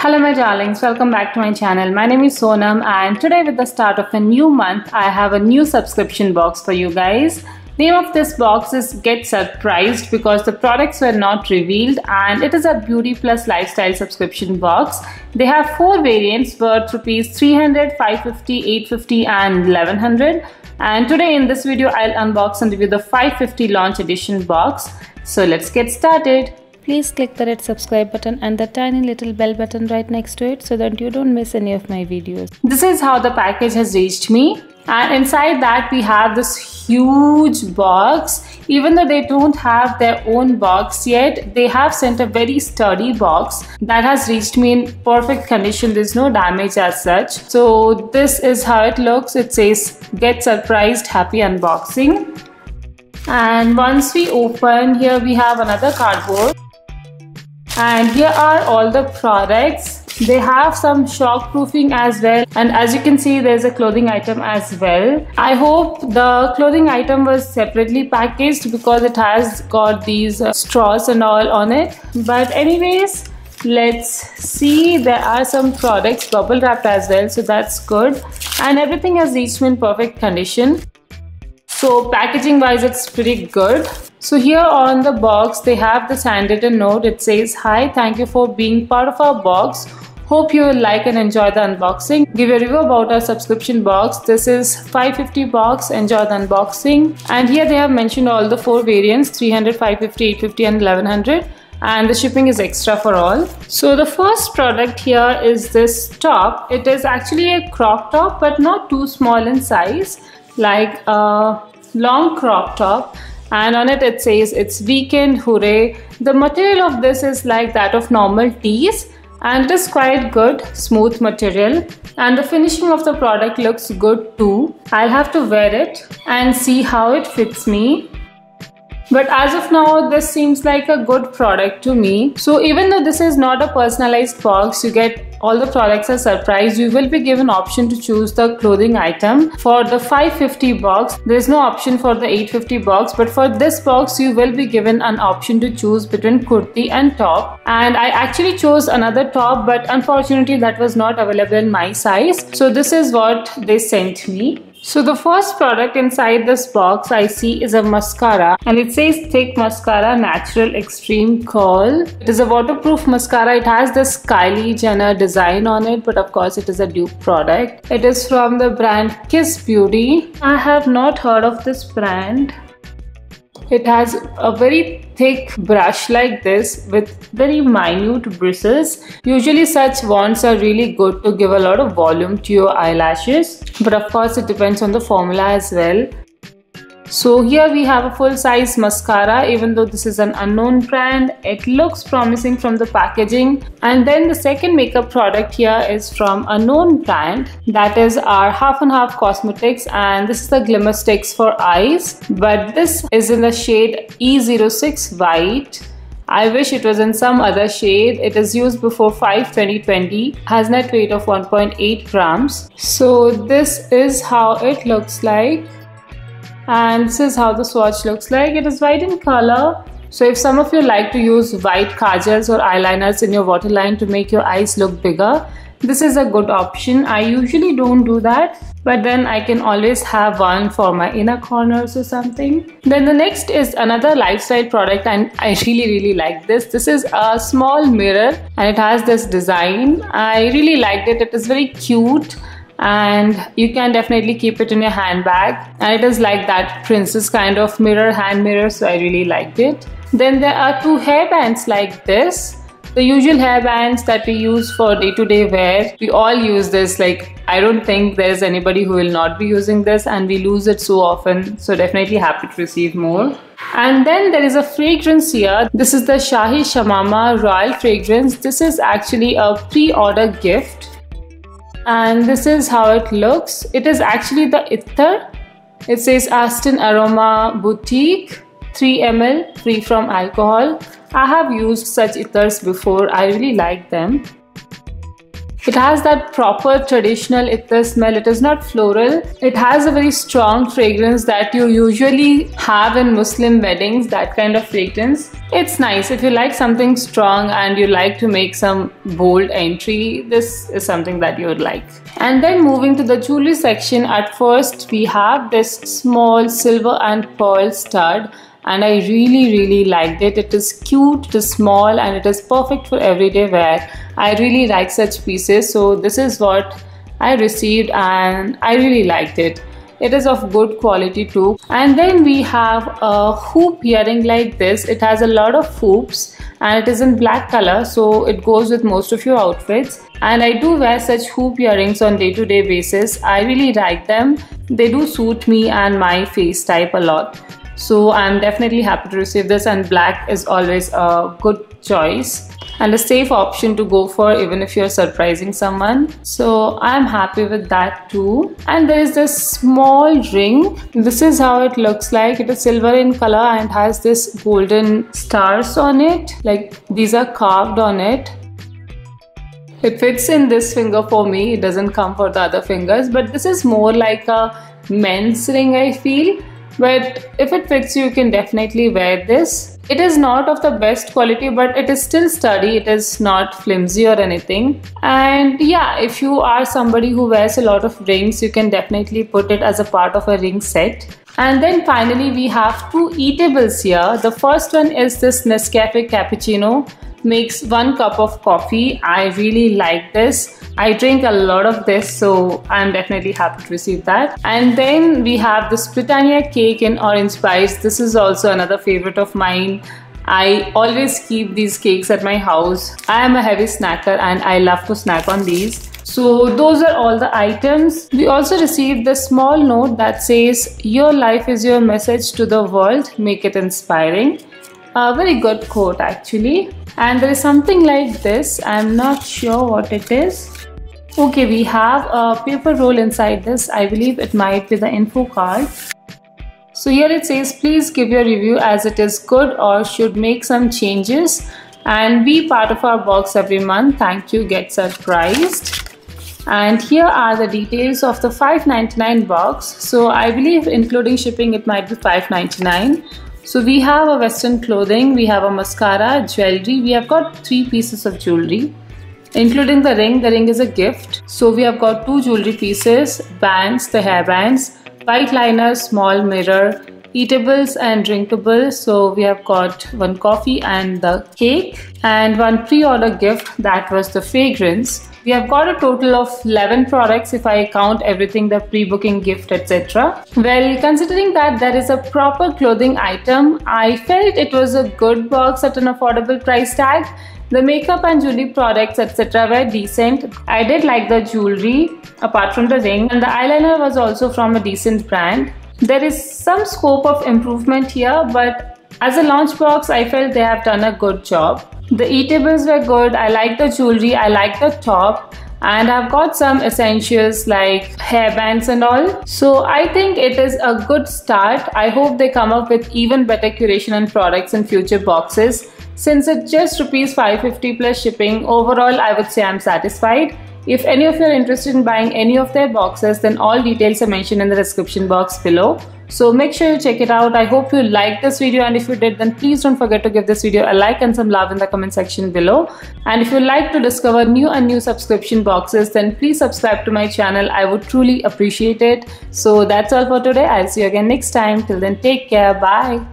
Hello my darlings, welcome back to my channel. My name is Sonam and today with the start of a new month, I have a new subscription box for you guys. Name of this box is Get Surprised because the products were not revealed and it is a beauty plus lifestyle subscription box. They have 4 variants worth rupees 300, 550, 850 and 1100. And today in this video, I'll unbox and review the 550 launch edition box. So let's get started. Please click the red subscribe button and the tiny little bell button right next to it so that you don't miss any of my videos. This is how the package has reached me, and inside that we have this huge box. Even though they don't have their own box yet, they have sent a very sturdy box that has reached me in perfect condition. There's no damage as such. So this is how it looks. It says Get Surprised, Happy Unboxing. And once we open, here we have another cardboard. And here are all the products. They have some shock proofing as well, and as you can see there's a clothing item as well. I hope the clothing item was separately packaged because it has got these straws and all on it. But anyways, let's see, there are some products bubble wrapped as well, so that's good, and everything has reached me in perfect condition. So packaging wise it's pretty good. So here on the box they have this handwritten note. It says, "Hi, thank you for being part of our box. Hope you will like and enjoy the unboxing. Give a review about our subscription box. This is 550 box. Enjoy the unboxing." And here they have mentioned all the 4 variants, 300, 550, 850 and 1100. And the shipping is extra for all. So the first product here is this top. It is actually a crop top but not too small in size, like a long crop top. And on it says it's weekend hooray. The material of this is like that of normal tees and it is quite good, smooth material, and the finishing of the product looks good too. I'll have to wear it and see how it fits me. But as of now, this seems like a good product to me. So even though this is not a personalized box, you get all the products as surprise. You will be given option to choose the clothing item. For the 550 box, there is no option for the 850 box. But for this box, you will be given an option to choose between kurti and top. And I actually chose another top, but unfortunately that was not available in my size. So this is what they sent me. So the first product inside this box I see is a mascara, and it says Thick Mascara Natural Extreme Curl. It is a waterproof mascara. It has this Kylie Jenner design on it, but of course it is a dupe product. It is from the brand Kiss Beauty. I have not heard of this brand. It has a very thick brush like this with very minute bristles. Usually such wands are really good to give a lot of volume to your eyelashes, but of course it depends on the formula as well. So here we have a full size mascara. Even though this is an unknown brand, it looks promising from the packaging. And then the second makeup product here is from a known brand, that is our Half and Half Cosmetics, and this is the Glimmer Sticks for eyes, but this is in the shade E06 White. I wish it was in some other shade. It is used before 5/2020, has net weight of 1.8 grams. So this is how it looks like. And this is how the swatch looks like. It is white in color. So if some of you like to use white kajals or eyeliners in your waterline to make your eyes look bigger, this is a good option. I usually don't do that, but then I can always have one for my inner corners or something. Then the next is another lifestyle product, and I really like this. This is a small mirror and it has this design. I really liked it. It is very cute, and you can definitely keep it in your handbag, and it is like that princess kind of mirror, hand mirror, so I really liked it. Then there are 2 hairbands like this, the usual hairbands that we use for day-to-day wear. We all use this. Like, I don't think there's anybody who will not be using this, and we lose it so often, so definitely happy to receive more. And then there is a fragrance here. This is the Shahi Shamama Royal fragrance. This is actually a pre-order gift. And this is how it looks. It is actually the ether. It says Aston Aroma Boutique, 3 ml, free from alcohol. I have used such ethers before. I really like them. It has that proper traditional itar smell. It is not floral. It has a very strong fragrance that you usually have in Muslim weddings, that kind of fragrance. It's nice. If you like something strong and you like to make some bold entry, this is something that you would like. And then moving to the jewelry section, at first we have this small silver and pearl stud. And I really liked it. It is cute, it is small, and it is perfect for everyday wear. I really like such pieces, so this is what I received and I really liked it. It is of good quality too. And then we have a hoop earring like this. It has a lot of hoops and it is in black color, so it goes with most of your outfits. And I do wear such hoop earrings on day-to-day basis. I really like them. They do suit me and my face type a lot. So I'm definitely happy to receive this, and black is always a good choice and a safe option to go for even if you're surprising someone. So I'm happy with that too. And there is this small ring. This is how it looks like. It is silver in color and has this golden stars on it. Like these are carved on it. It fits in this finger for me. It doesn't come for the other fingers, but this is more like a men's ring, I feel. But if it fits you, you can definitely wear this. It is not of the best quality, but it is still sturdy. It is not flimsy or anything. And yeah, if you are somebody who wears a lot of rings, you can definitely put it as a part of a ring set. And then finally we have two eatables here. The first one is this Nescafe cappuccino. Makes 1 cup of coffee. I really like this. I drink a lot of this, so I'm definitely happy to receive that. And then we have this Britannia cake in orange spice. This is also another favorite of mine. I always keep these cakes at my house. I am a heavy snacker and I love to snack on these. So those are all the items. We also received this small note that says, "Your life is your message to the world. Make it inspiring." A very good quote actually. And there is something like this. I'm not sure what it is. Okay, we have a paper roll inside this. I believe it might be the info card. So here it says, please give your review as it is good or should make some changes and be part of our box every month. Thank you, get surprised. And here are the details of the $5.99 box. So I believe including shipping it might be $5.99. So we have a western clothing, we have a mascara, jewelry, we have got 3 pieces of jewelry, including the ring. The ring is a gift. So we have got 2 jewelry pieces, bands, the hair bands, white liner, small mirror, eatables and drinkables. So we have got 1 coffee and the cake, and 1 pre-order gift, that was the fragrance. We have got a total of 11 products if I count everything, the pre-booking gift, etc. Well, considering that there is a proper clothing item, I felt it was a good box at an affordable price tag. The makeup and jewelry products, etc. were decent. I did like the jewelry apart from the ring, and the eyeliner was also from a decent brand. There is some scope of improvement here, but as a launch box, I felt they have done a good job. The eatables were good. I like the jewelry, I like the top, and I've got some essentials like hairbands and all. So I think it is a good start. I hope they come up with even better curation and products in future boxes. Since it's just ₹550 plus shipping, overall I would say I'm satisfied. If any of you are interested in buying any of their boxes, then all details are mentioned in the description box below. So make sure you check it out. I hope you liked this video, and if you did, then please don't forget to give this video a like and some love in the comment section below. And if you like to discover new subscription boxes, then please subscribe to my channel. I would truly appreciate it. So that's all for today. I'll see you again next time. Till then, take care. Bye.